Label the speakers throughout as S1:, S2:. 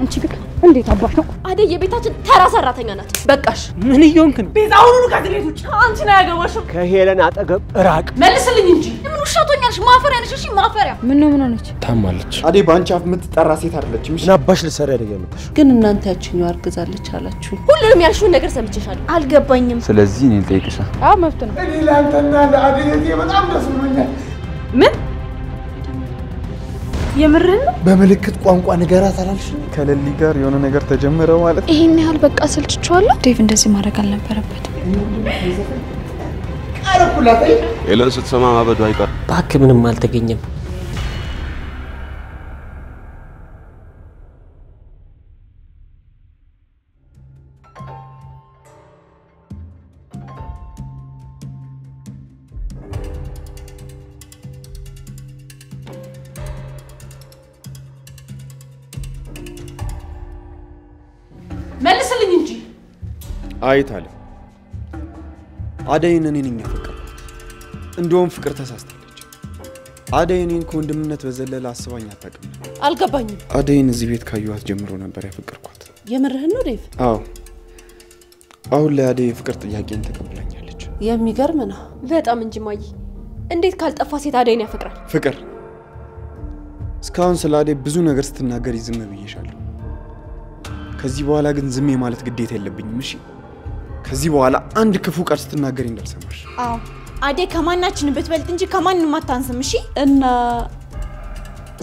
S1: አንቺ ግን እንዴት አባሽ ነው
S2: አደይ የቤታችን ተራ ሰራተኛ ናት በቃሽ
S3: ምን ይሆንክ ነው
S4: ቤዛውኑ ከትሌቶች አንቺ ነው ያገባሽው
S3: ከሄለን አጠገብ ራቅ
S4: መልስልኝ እንጂ
S2: ምን ውሻቶኛልሽ ማፈሪያ ነሽ እሺ ማፈሪያ
S1: ምን ሆነች
S3: ታማለች
S5: አደይ ባንቺ አፍ የምትጠራ ሴት አይደለችም
S3: ምን አባሽ ልሰራ ያደገምተሽ
S6: ግን እናንተ ያቺኛው አርግዛለች አላችሁ
S2: ሁሉንም ያልሽውን ነገር ሰምቼሻለሁ
S7: አልገባኝም
S8: ስለዚህ እኔ ልጠይቅሽ
S1: መብት ነው
S5: እኔ ላንተና ለአደይ በጣም ደስ ብሎኛል
S4: ምን የምርህን ነው
S5: በመልክት ቋንቋ ንገራት አላልሽ ከለሊ ጋር የሆነ ነገር ተጀመረ ማለት
S7: ይሄን ያህል በቃ ስልችቻለሁ ዴቭ እንደዚህ ማድረግ አልነበረበትም
S5: አረኩላት
S8: ኤለን ስትሰማ ማበዱ አይቀር
S3: ባክ ምንም አልተገኘም
S4: መልስልኝ እንጂ
S5: አይታለ አደይን እኔ ነኝ ያፈቀርኩት እንደውም ፍቅር ተሳስታለች አደይ እኔን ከወንድምነት በዘለለ አስባኝ አታውቅም
S6: አልገባኝም
S5: አደይን እዚህ ቤት ካዩዋት ጀምሮ ነበር ያፈቀርኳት
S6: የምርህን ነው ዴቭ
S5: አዎ አሁን ላይ አደይ ፍቅር ጥያቄን ተቀብላኛለች
S6: የሚገርም ነው
S2: በጣም እንጂ ማይ እንዴት ካልጠፋ ሴት አደይን ያፈቅራል
S5: ፍቅር እስካሁን ስለ አደይ ብዙ ነገር ስትናገሪ ዝም ብዬሻለሁ ከዚህ በኋላ ግን ዝም ማለት ግዴታ የለብኝም እሺ ከዚህ በኋላ አንድ ክፉ ቃል ስትናገሪ እንዳልሰማሽ
S7: አዎ አደይ ከማናችን በትበልጥ እንጂ ከማንንም አታንስም እሺ
S6: እና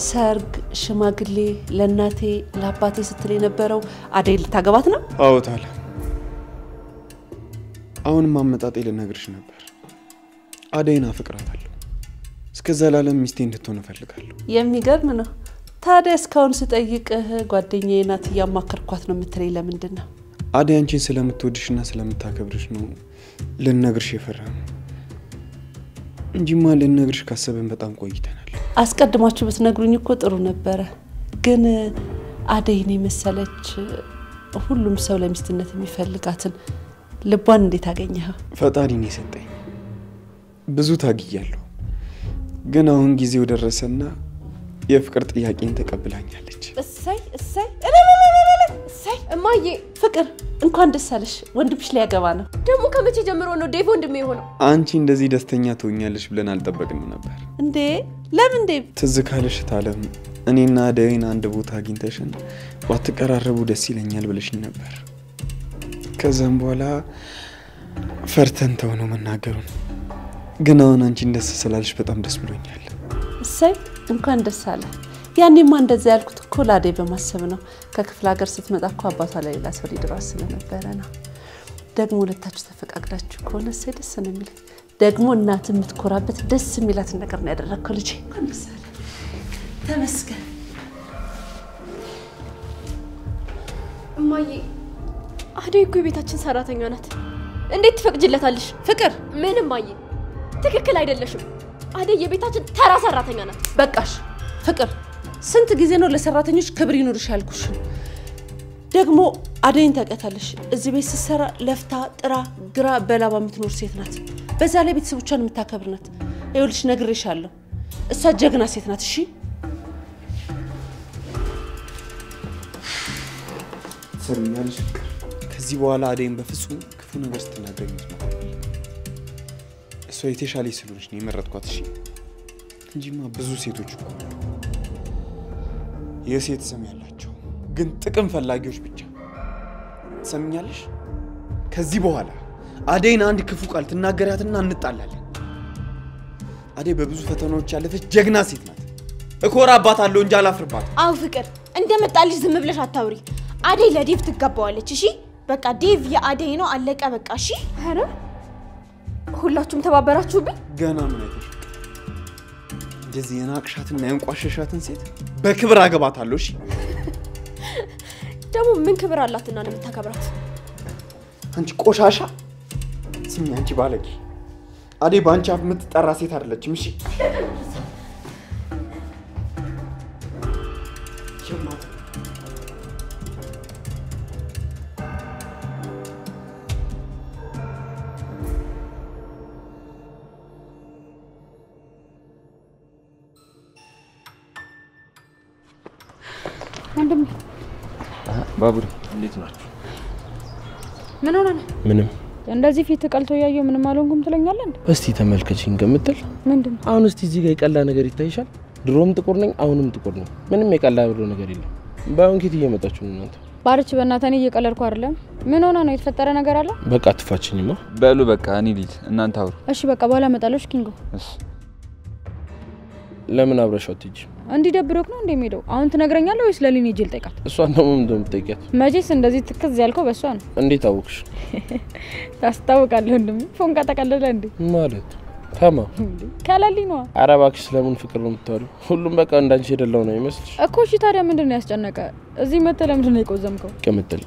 S6: ሰርግ ሽማግሌ ለናቴ ለአባቴ ስትል የነበረው አደይ ልታገባት ነው
S5: አዎ ታለ አሁን ማመጣጤ ልነግርሽ ነበር አደይን አፈቅራታለሁ እስከ ዘላለም ሚስቴ እንድትሆን እፈልጋለሁ
S6: የሚገርም ነው ታዲያ እስካሁን ስጠይቅህ ጓደኛዬ ናት ያማከርኳት ነው የምትለኝ ለምንድን ነው
S5: አደይ አንቺን ስለምትወድሽና ስለምታከብርሽ ነው ልነግርሽ የፈራነው እንጂማ ልነግርሽ ካሰበን በጣም ቆይተናል
S6: አስቀድማችሁ ብትነግሩኝ እኮ ጥሩ ነበረ ግን አደይን የመሰለች ሁሉም ሰው ለሚስትነት የሚፈልጋትን ልቧን እንዴት አገኘኸው
S5: ፈጣሪ ነው የሰጠኝ ብዙ ታግያለሁ ግን አሁን ጊዜው ደረሰና የፍቅር ጥያቄን ተቀብላኛለች
S6: እሰይ
S2: እማዬ
S6: ፍቅር እንኳን ደስ አለሽ ወንድምሽ ሊያገባ ነው
S2: ደግሞ ከመቼ ጀምሮ ነው ዴቭ ወንድሜ የሆነው
S5: አንቺ እንደዚህ ደስተኛ ትሆኛለሽ ብለን አልጠበቅንም ነበር
S6: እንዴ ለምን ዴቭ
S5: ትዝ ካለሽ ታለም እኔና አደይን አንድ ቦታ አግኝተሽን ባትቀራረቡ ደስ ይለኛል ብለሽኝ ነበር ከዛም በኋላ ፈርተን ተውነው መናገሩን ግን አሁን አንቺ ደስ ስላልሽ በጣም ደስ ብሎኛል
S6: እሰይ እንኳን ደስ አለ ያኔማ እንደዛ ያልኩት እኮ ለአደይ በማሰብ ነው ከክፍለ ሀገር ስትመጣ እኮ አባቷ ለሌላ ሰው ሊድሯት ስለነበረ ነው ደግሞ ሁለታችሁ ተፈቃቅዳችሁ ከሆነ ደስ ነው የሚለኝ ደግሞ እናት የምትኮራበት ደስ የሚላት ነገር ነው ያደረከው ልጄ እንኳን ደስ አለ ተመስገን
S2: እማዬ አደይ እኮ የቤታችን ሰራተኛ ናት እንዴት ትፈቅጂለታለሽ
S6: ፍቅር
S2: ምን እማዬ ትክክል አይደለሽም አደይ የቤታችን ተራ ሰራተኛ ናት
S6: በቃሽ ፍቅር ስንት ጊዜ ነው ለሰራተኞች ክብር ይኖርሽ ያልኩሽ ደግሞ አደይን ታውቂያታለሽ እዚህ ቤት ስትሰራ ለፍታ ጥራ ግራ በላባ የምትኖር ሴት ናት በዛ ላይ ቤተሰቦቿን የምታከብር ናት ይኸውልሽ ነግሬሻለሁ እሷ ጀግና ሴት ናት እሺ
S5: ሰምኛለሽ ከዚህ በኋላ አደይን በፍጹም ክፉ ነገር ስትናገሪ መስማት እሷ የተሻለ ስለሆነች ነው የመረጥኳት እሺ እንጂማ ብዙ ሴቶች እኮ የሴት ስም ያላቸው ግን ጥቅም ፈላጊዎች ብቻ ሰምኛለሽ ከዚህ በኋላ አደይን አንድ ክፉ ቃል ትናገራትና እንጣላለን አደይ በብዙ ፈተናዎች ያለፈች ጀግና ሴት ናት እኮራባታለሁ እንጂ አላፍርባት
S7: አው ፍቅር እንደመጣልሽ ዝም ብለሽ አታውሪ አደይ ለዴቭ ትገባዋለች እሺ በቃ ዴቭ የአደይ ነው አለቀ በቃ እሺ
S2: ኧረ ሁላችሁም ተባበራችሁብኝ
S5: ገና ምን አይተሽ እንደዚህ የናቅሻትና ያንቋሸሻትን ሴት በክብር አገባታለሁ እሺ
S2: ደግሞ ምን ክብር አላትና ነው የምታከብራት
S5: አንቺ ቆሻሻ ስሚ አንቺ ባለጌ አደይ ባንቺ አፍ የምትጠራ ሴት አይደለችም እሺ
S1: ወንድም
S8: ባቡር
S3: እንዴት ናችሁ?
S1: ምን ሆነ ነው?
S3: ምንም
S1: እንደዚህ ፊት ቀልቶ ያየው ምንም አልሆንኩም ትለኛለህ እንዴ?
S3: እስቲ ተመልከቺኝ ገምትል
S1: ምንድነው?
S3: አሁን እስቲ እዚህ ጋር የቀላ ነገር ይታይሻል? ድሮም ጥቁር ነኝ አሁንም ጥቁር ነኝ። ምንም የቀላ ብሎ ነገር የለም። ባውን ኪት እየመጣችሁ ነው እናንተ።
S1: ባርች በእናታኔ እየቀለልኩ አይደለም። ምን ሆነ ነው? የተፈጠረ ነገር አለ?
S3: በቃ አትፋችኝማ።
S8: በሉ በቃ እኔ ልጅ እናንተ አውሩ።
S1: እሺ በቃ በኋላ እመጣለሁ ኪንጎ።
S8: እሺ
S3: ለምን አብረሻው አትጂ?
S1: እንዲደብሮክ ነው እንደሚሄደው? አሁን ትነግረኛለህ ወይስ ለሊኔ ጅል ጠይቃት?
S3: እሷን ነው ምን እንደምትጠይቂያት?
S1: መቼስ እንደዚህ ትክዝ ያልከው በሷ ነው።
S3: እንዴት አወቅሽ?
S1: ታስታውቃለህ እንደም ፎንቃ ተቀለለ እንዴ?
S3: ማለት ታማ
S1: ካላሊ ነው።
S3: ኧረ እባክሽ ለምን ፍቅር ነው የምታወሪው? ሁሉም በቃ እንዳንቺ የደላው ነው ይመስልሽ?
S1: እኮ እሺ ታዲያ ምንድነው ያስጨነቀ? እዚህ መተህ ለምንድነው የቆዘምከው?
S3: ቅምጥል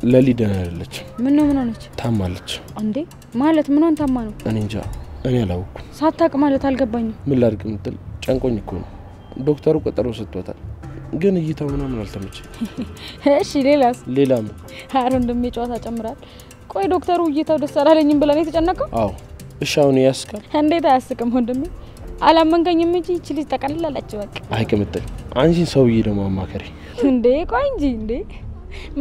S3: ለሊ ደህና አይደለችም።
S1: ምን ሆነች?
S3: ታማለች።
S1: እንዴ ማለት ምን ሆነ? ታማ ነው?
S3: እኔ እንጃ እኔ አላውኩም።
S1: ሳታውቅ ማለት አልገባኝም።
S3: ምን ላድርግ ቅምጥል ጨንቆኝ እኮ ነው። ዶክተሩ ቀጠሮ ሰጥቷታል፣ ግን እይታው ምናምን አልተመቸኝ።
S1: እሺ ሌላስ?
S3: ሌላም
S1: አረ እንደም ጨዋታ ጨምራል። ቆይ ዶክተሩ እይታው ደስ አላለኝም ብለህ ነው የተጨነቀው?
S3: አዎ እሺ አሁን ያስቃል?
S1: እንዴት አያስቅም ወንድሜ? አላመንከኝም እንጂ እቺ ልጅ ተቀልላለች በቃ።
S3: አይ ቅምጥል አንቺን ሰውዬ ደግሞ አማከሪ
S1: እንዴ። ቆይ እንጂ እንዴ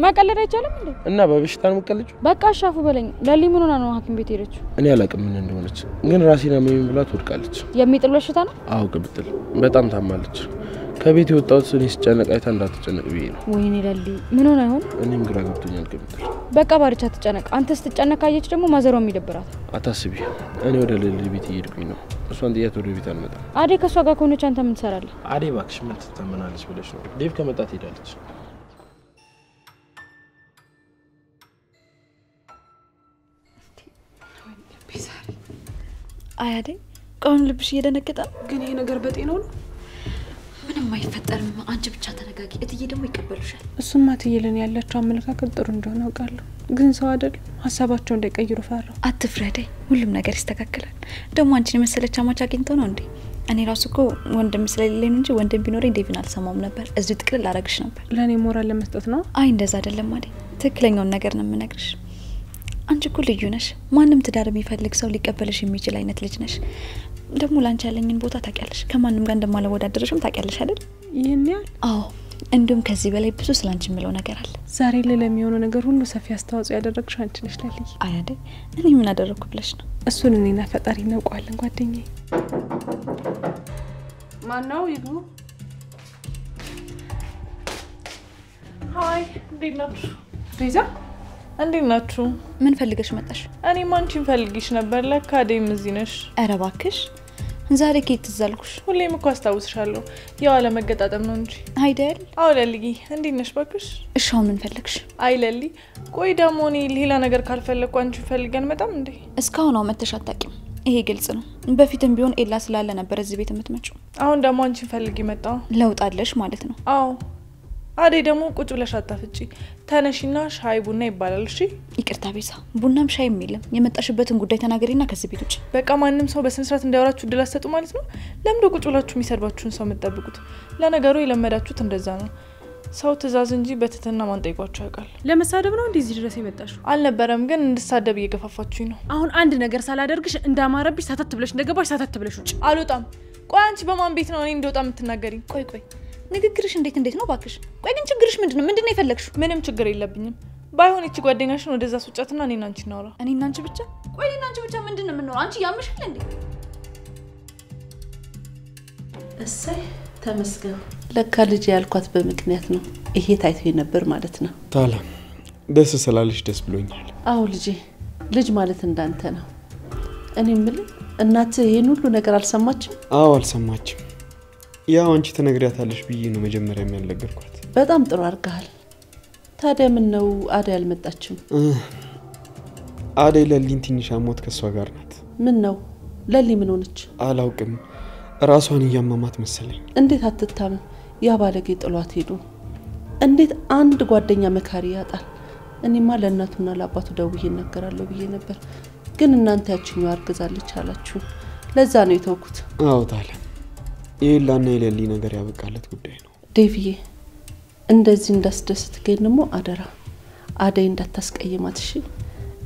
S1: ማቀለድ አይቻልም እንዴ?
S3: እና በበሽታ ነው የምትቀልጂው?
S1: በቃ አሻፉ በለኝ። ለሊ ምን ሆና ነው ሐኪም ቤት ሄደችው?
S3: እኔ አላውቅም ምን እንደሆነች፣ ግን ራሴን አመመኝ ብላ ትወድቃለች።
S1: የሚጥል በሽታ ነው?
S3: አዎ ቅምጥል በጣም ታማለች። ከቤት የወጣሁት እኔ ስጨነቅ አይታ እንዳትጨነቅ ብዬ ነው።
S1: ወይኔ ለሊ ምን ሆና ይሆን?
S3: እኔም ግራ ገብቶኛል ቅምጥል።
S1: በቃ ባርቻ ትጨነቅ። አንተ ስትጨነቅ አየች ደግሞ ማዘሯም ይደብራል።
S3: አታስቢ፣ እኔ ወደ ለሊ ቤት እየሄድኩኝ ነው። እሷን ጥያት ወደ ቤት አልመጣም።
S1: አዴ ከሷ ጋር ከሆነች አንተ ምን ትሰራለህ?
S3: አዴ እባክሽ ምን ትተመናለች ብለሽ ነው? ዴቭ ከመጣ ትሄዳለች።
S2: አያዴ ቆም ልብሽ እየደነገጠ ነው።
S4: ግን ይሄ ነገር በጤናው ነው?
S2: ምንም አይፈጠርም። አንቺ ብቻ ተረጋጊ። እትዬ ደግሞ ይቀበሉሻል።
S6: እሱማ እትዬልን ያላቸው አመለካከት ጥሩ እንደሆነ አውቃለሁ፣ ግን ሰው አይደል ሀሳባቸው እንዳይቀይሩ ፈራው።
S2: አትፍረዴ፣ ሁሉም ነገር ይስተካከላል። ደግሞ አንቺን የመሰለች አማች አግኝቶ ነው እንዴ? እኔ ራሱ እኮ ወንድም ስለሌለኝ እንጂ ወንድም ቢኖረኝ ዴቪን አልሰማውም ነበር። እዚሁ ጥቅልል አረግሽ ነበር።
S6: ለኔ ሞራል ለመስጠት ነው?
S2: አይ እንደዛ አይደለም አይደል? ትክክለኛውን ነገር ነው የምነግርሽ። አንቺ እኮ ልዩ ነሽ። ማንም ትዳር የሚፈልግ ሰው ሊቀበልሽ የሚችል አይነት ልጅ ነሽ። ደግሞ ላንቺ ያለኝን ቦታ ታውቂያለሽ። ከማንም ጋር እንደማልወዳደርሽም ታውቂያለሽ አይደል?
S6: ይሄን ያህል?
S2: አዎ፣ እንዲሁም ከዚህ በላይ ብዙ ስላንቺ የምለው ነገር አለ።
S6: ዛሬ ላይ ለሚሆነው ነገር ሁሉ ሰፊ አስተዋጽኦ ያደረግሽ አንቺ ነሽ ለልይ።
S2: አይ አይደል? እኔ ምን አደረኩ ብለሽ ነው?
S6: እሱን እኔና ፈጣሪ እናውቀዋለን ጓደኛዬ።
S4: ማነው ይግቡ? ሃይ እንዴት ናችሁ? ቤዛ እንዴት ናችሁ?
S2: ምን ፈልገሽ መጣሽ?
S4: እኔም አንቺን ፈልጊሽ ነበር። ለካ አደይም እዚህ ነሽ።
S2: ኧረ እባክሽ ዛሬ ከየት ትዝ አልኩሽ?
S4: ሁሌም እኮ አስታውስሻለሁ። ያው አለመገጣጠም ነው እንጂ
S2: አይደል?
S4: አዎ ለልይ እንዴት ነሽ ባክሽ?
S2: እሺ አሁን ምን ፈልግሽ?
S4: አይ ለልይ ቆይ ደግሞ እኔ ሌላ ነገር ካልፈለኩ አንቺን ፈልገን መጣም እንዴ?
S2: እስካሁን መተሽ አታውቂም። ይሄ ግልጽ ነው። በፊትም ቢሆን ኤላ ስላለ ነበር እዚህ ቤት የምትመጪው።
S4: አሁን ደግሞ አንቺን ፈልጊ መጣሁ።
S2: ለውጣለሽ ማለት ነው?
S4: አዎ አደይ ደግሞ ቁጭ ብለሽ አታፍጪ። ተነሽና ሻይ ቡና ይባላል። እሺ
S2: ይቅርታ ቤዛ፣ ቡናም ሻይም የለም። የመጣሽበትን ጉዳይ ተናገሪና ከዚህ ቤት ውጪ።
S4: በቃ ማንም ሰው በስነ ስርዓት እንዳያወራችሁ እድል አትሰጡ ማለት ነው። ለምን ቁጭ ብላችሁ የሚሰርባችሁን ሰው የምትጠብቁት? ለነገሩ የለመዳችሁት እንደዛ ነው። ሰው ትእዛዝ እንጂ በትህትና ማን ጠይቋችሁ ያውቃል?
S6: ለመሳደብ ነው እንደዚህ ድረስ የመጣሽው?
S4: አልነበረም፣ ግን እንድሳደብ እየገፋፋችሁኝ ነው።
S6: አሁን አንድ ነገር ሳላደርግሽ እንዳማረብሽ ሳተት ብለሽ እንደገባሽ ሳተት ብለሽ ውጪ።
S4: አልወጣም። ቆይ አንቺ በማን ቤት ነው እኔ እንደወጣ የምትናገሪኝ?
S2: ቆይ ንግግርሽ እንዴት ነው ባክሽ? ቆይ ግን ችግርሽ ምንድነው የፈለግሽው?
S4: ምንም ችግር የለብኝም። ባይሆን እቺ ጓደኛሽን ወደዛ ስውጫትና እኔና አንቺ እናውራ።
S2: እኔና አንቺ ብቻ? ቆይ እኔና አንቺ ብቻ ምንድነው የምንኖረው? አንቺ ያምሻል እንዴ?
S6: እሰይ ተመስገን። ለካ ልጅ ያልኳት በምክንያት ነው። ይሄ ታይቶኝ ነበር ማለት ነው።
S5: ታላ ደስ ስላለሽ ደስ ብሎኛል።
S6: አዎ ልጅ ማለት እንዳንተ ነው። እኔ ምን እናት ይሄን ሁሉ ነገር አልሰማችም?
S5: አዎ አልሰማችም። ያው አንቺ ተነግሪያታለሽ ብዬ ነው መጀመሪያ የሚያልነገርኳት።
S6: በጣም ጥሩ አድርገሃል። ታዲያ ምን ነው አደይ አልመጣችም?
S5: አደይ ለሊን ትንሽ አሞት ከሷ ጋር ናት።
S6: ምን ነው ለሊ ምን ሆነች?
S5: አላውቅም፣ ራሷን እያማማት መሰለኝ።
S6: እንዴት አትታመም? ያ ባለጌ ጥሏት ሄዱ። እንዴት አንድ ጓደኛ መካሪ ያጣል? እኔማ ለእናቱና ለአባቱ ደውዬ እናገራለሁ ብዬ ነበር፣ ግን እናንተ ያችኛው አርግዛለች አላችሁ። ለዛ ነው የተውኩት።
S5: አዎ ታላ የላና የለሊ ነገር ያበቃለት ጉዳይ ነው።
S6: ዴቪዬ እንደዚህ እንዳስደስትከኝ ደግሞ አደራ አደይ እንዳታስቀይማት እሺ?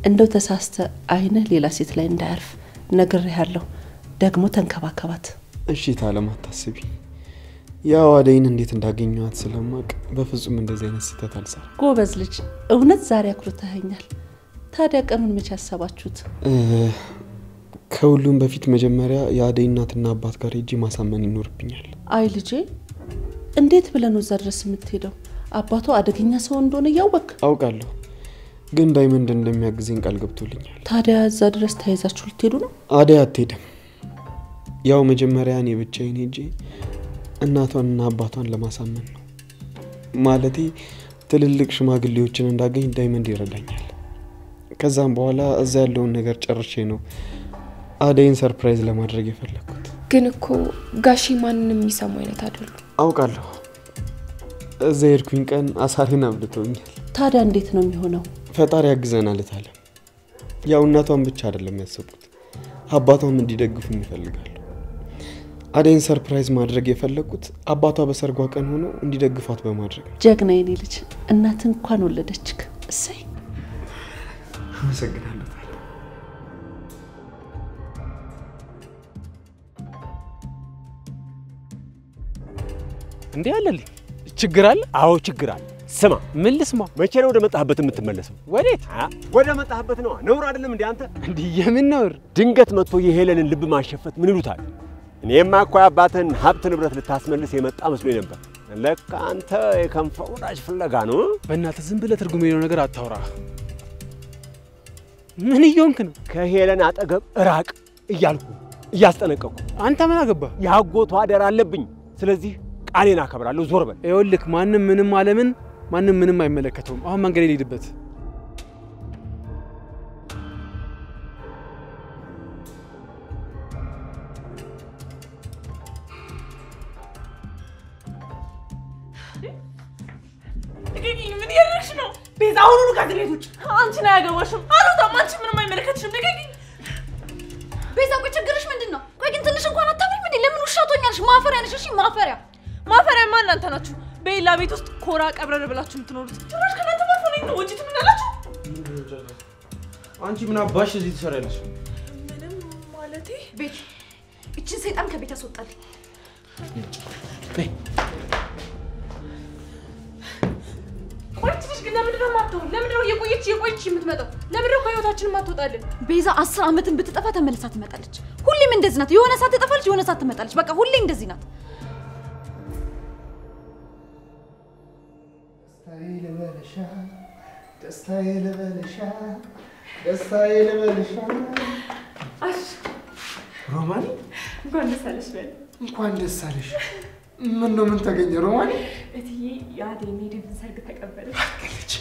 S6: እንደው ተሳስተ አይነህ ሌላ ሴት ላይ እንዳያርፍ ነግሬሃለሁ። ደግሞ ተንከባከባት
S5: እሺ ታለም አታስቢ። ያው አደይን እንዴት እንዳገኘኋት ስለማቅ በፍጹም እንደዚህ አይነት ስህተት አልሰራም።
S6: ጎበዝ ልጅ፣ እውነት ዛሬ አኩርተኸኛል። ታዲያ ቀኑን መቼ አሰባችሁት?
S5: ከሁሉም በፊት መጀመሪያ የአደይ እናትና አባት ጋር ሄጄ ማሳመን ይኖርብኛል።
S6: አይ ልጄ፣ እንዴት ብለን ነው እዛ ድረስ የምትሄደው? አባቷ አደገኛ ሰው እንደሆነ ያወቅ?
S5: አውቃለሁ፣ ግን ዳይመንድ እንደሚያግዘኝ ቃል ገብቶልኛል።
S6: ታዲያ እዛ ድረስ ተያይዛችሁ ልትሄዱ ነው?
S5: አደይ አትሄድም። ያው መጀመሪያ እኔ ብቻዬን ሄጄ እናቷንና አባቷን ለማሳመን ነው። ማለቴ ትልልቅ ሽማግሌዎችን እንዳገኝ ዳይመንድ ይረዳኛል። ከዛም በኋላ እዛ ያለውን ነገር ጨርሼ ነው አደይን ሰርፕራይዝ ለማድረግ የፈለኩት።
S9: ግን እኮ ጋሺ ማንንም የሚሰሙ አይነት አይደሉም።
S5: አውቃለሁ። እዛ ሄድኩኝ ቀን አሳሪን አብልቶኛል።
S6: ታዲያ እንዴት ነው የሚሆነው?
S5: ፈጣሪ ያግዘናል ታለ። ያው እናቷን ብቻ አይደለም ያሰቡት፣ አባቷም እንዲደግፉኝ ይፈልጋሉ። አደይን ሰርፕራይዝ ማድረግ የፈለኩት አባቷ በሰርጓ ቀን ሆኖ እንዲደግፋት በማድረግ ነው።
S6: ጀግና የኔ ልጅ፣ እናት እንኳን ወለደችክ። እሰይ።
S5: አመሰግናለሁ።
S10: እንዴ አለልኝ ችግር አለ?
S11: አዎ ችግር አለ። ስማ፣
S10: ምን ልስማ?
S11: መቼ ነው ወደ መጣህበት የምትመለሰው?
S10: ወዴት?
S11: ወደ መጣህበት ነው። ነውር አይደለም እንዴ አንተ?
S10: እንዴ የምን ነውር?
S11: ድንገት መጥቶ የሄለንን ልብ ማሸፈት ምን ይሉታል? እኔማ እኮ አባትህን ሀብት ንብረት ልታስመልስ የመጣ መስሎኝ ነበር። ለካ አንተ የከንፈ ወዳጅ ፍለጋ ነው።
S10: በእናትህ ዝም ብለህ ትርጉም የሌለው ነገር አታውራ። ምን እየሆንክ ነው?
S11: ከሄለን አጠገብ ራቅ እያልኩ እያስጠነቀቅኩ።
S10: አንተ ምን አገባህ?
S11: ያጎቷ አደራ አለብኝ። ስለዚህ ቃሌን አከብራለሁ። ዞር በል።
S10: ይኸውልህ ማንም ምንም አለምን ማንም ምንም አይመለከተውም። አሁን መንገድ ልሂድበት።
S4: ምን ያደረግሽ ነው? ቤዛ አሁኑኑ ከዚህ ቤት ውጭ። አንቺን አያገባሽም። አልወጣም። አንቺ ምንም አይመለከትሽም። ንገሪኝ
S2: ቤዛ። ቆይ ችግርሽ ምንድን ነው? ቆይ ግን ትንሽ እንኳን አታፍሪም እንዴ? ለምን ውሻ ትሆኛለሽ? ማፈሪያ ነሽ። እሺ ማፈሪያ
S4: ማፈሪያማ እናንተ ናችሁ። በሌላ ቤት ውስጥ ኮራ ቀብረር ብላችሁ የምትኖሩት። ጭራሽ ከእናንተ ማፈሪያ ነው። ወጪ ትምናላችሁ።
S3: አንቺ ምን አባሽ እዚህ ትሰሪያለሽ?
S4: ምንም ማለቴ
S2: ቤት እቺን ሰይጣን ከቤት አስወጣልኝ።
S4: ቆይ ትንሽ ግን ለምንድን ነው የማትሆን? ለምንድን ነው የቆየች የምትመጣው? ለምንድን ነው ከህይወታችን የማትወጣልን?
S2: ቤዛ 10 ዓመትን ብትጠፋ ተመልሳ ትመጣለች። ሁሌም እንደዚህ ናት። የሆነ ሰዓት ትጠፋለች፣ የሆነ ሰዓት ትመጣለች። በቃ ሁሌ እንደዚህ ናት።
S12: ደስታዬ ልበልሻ። ሮማኒ
S4: እንኳን ደስ አለሽ በል።
S12: እንኳን ደስ አለሽ። ምን ነው ምን ተገኘ ሮማኒ?
S4: እትዬ የአደይን የዴቭን ሰርግ ተቀበለች።
S12: አገለች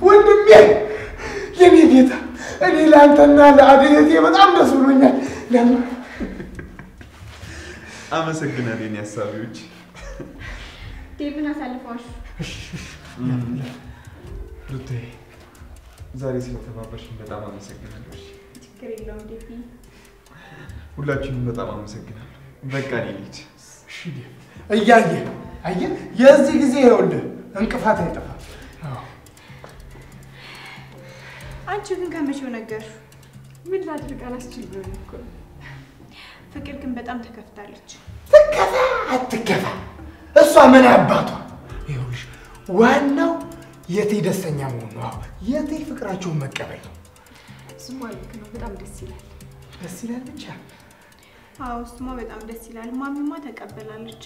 S12: ወንድሜ፣ የኔ ጌታ፣ እኔ ለአንተና ለአደይቴ በጣም ደስ ብሎኛል።
S5: አመሰግናለሁ የኔ ሀሳቢዎች።
S7: ዴቭን አሳልፈዋሽ።
S5: ሩቴ፣ ዛሬ ስለተባበርሽኝ በጣም አመሰግናለሁ።
S7: ችግር የለውም ዴቭ።
S5: ሁላችሁንም በጣም አመሰግናለሁ። በቃ እኔ ልሂድ።
S12: እያየህ አየህ፣ የዚህ ጊዜ ይኸውልህ እንቅፋት አይጠፋም።
S7: አንቺ ግን ከመቼው ነገርሽ?
S4: ምን ላድርግ አላስችል ብሎኝ እኮ።
S7: ፍቅር ግን በጣም ተከፍታለች።
S12: ትከፋ አትከፋ እሷ ምን አባቷ። ይኸውልሽ ዋናው የቴ ደስተኛ መሆኑ ነው። የቴ ፍቅራቸውን መቀበል ነው።
S4: እሱማ ልክ ነው። በጣም ደስ ይላል።
S12: ደስ ይላል ብቻ።
S7: አዎ እሱማ በጣም ደስ ይላል። ማሚማ ተቀበላለች።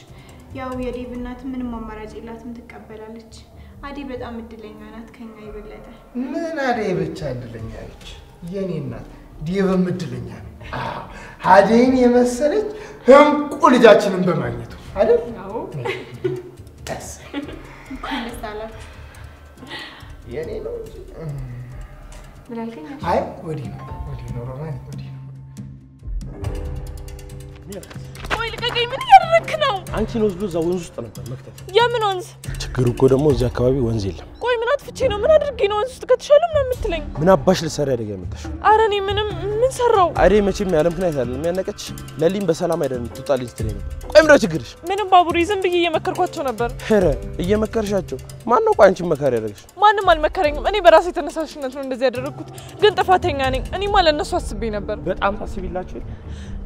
S7: ያው የዴቭ እናት ምንም አማራጭ የላትም፣ ትቀበላለች። አደይ በጣም እድለኛ ናት ከኛ የበለጠ።
S12: ምን አደይ ብቻ እድለኛ ነች? የኔ እናት ዴቭም እድለኛ ነው። አዎ አደይን የመሰለች እንቁ ልጃችንን በማግኘቱ አይደል?
S4: አዎ
S12: ደስ
S7: እንኳን ደስ አላችሁ።
S12: የኔ ነው።
S4: ምን አልከኝ?
S12: አይ ወዲህ ነው ሮማን፣ ወዲህ ነው።
S4: ቆይ ልቀቀኝ። ምን እያደረግክ ነው?
S3: አንቺን ወስዶ እዛ ወንዝ ውስጥ ነበር መክተት።
S4: የምን ወንዝ?
S3: ችግሩ እኮ ደግሞ እዚህ አካባቢ ወንዝ የለም።
S4: ቆይ ምን አጥፍቼ አጥፍቼ ነው? ምን አድርጌ ነው ወንዝ ውስጥ ከተሻለ ምን የምትለኝ?
S3: ምን አባሽ ልትሰሪ አደጋ ያመጣሽ?
S4: ኧረ እኔ ምን ሰራው?
S3: አዴ መቼም ያለ ምክንያት አይደለም የሚያነቀች። ለሊም በሰላም አይደለም ትውጣልኝ ስትለኝ ነበር። ቆይ ምንድነው ችግርሽ?
S4: ምንም ባቡሬ ዝም ብዬ እየመከርኳቸው ነበር።
S3: ኧረ እየመከርሻቸው? ማን ነው ቆይ አንቺን መካሪ ያደረግሽ?
S4: ማንም አልመከረኝም። እኔ በራሴ ተነሳሽነት ነው እንደዚህ ያደረኩት። ግን ጥፋተኛ ነኝ። እኔማ ለነሱ አስቤ ነበር።
S3: በጣም ታስቢላችሁ?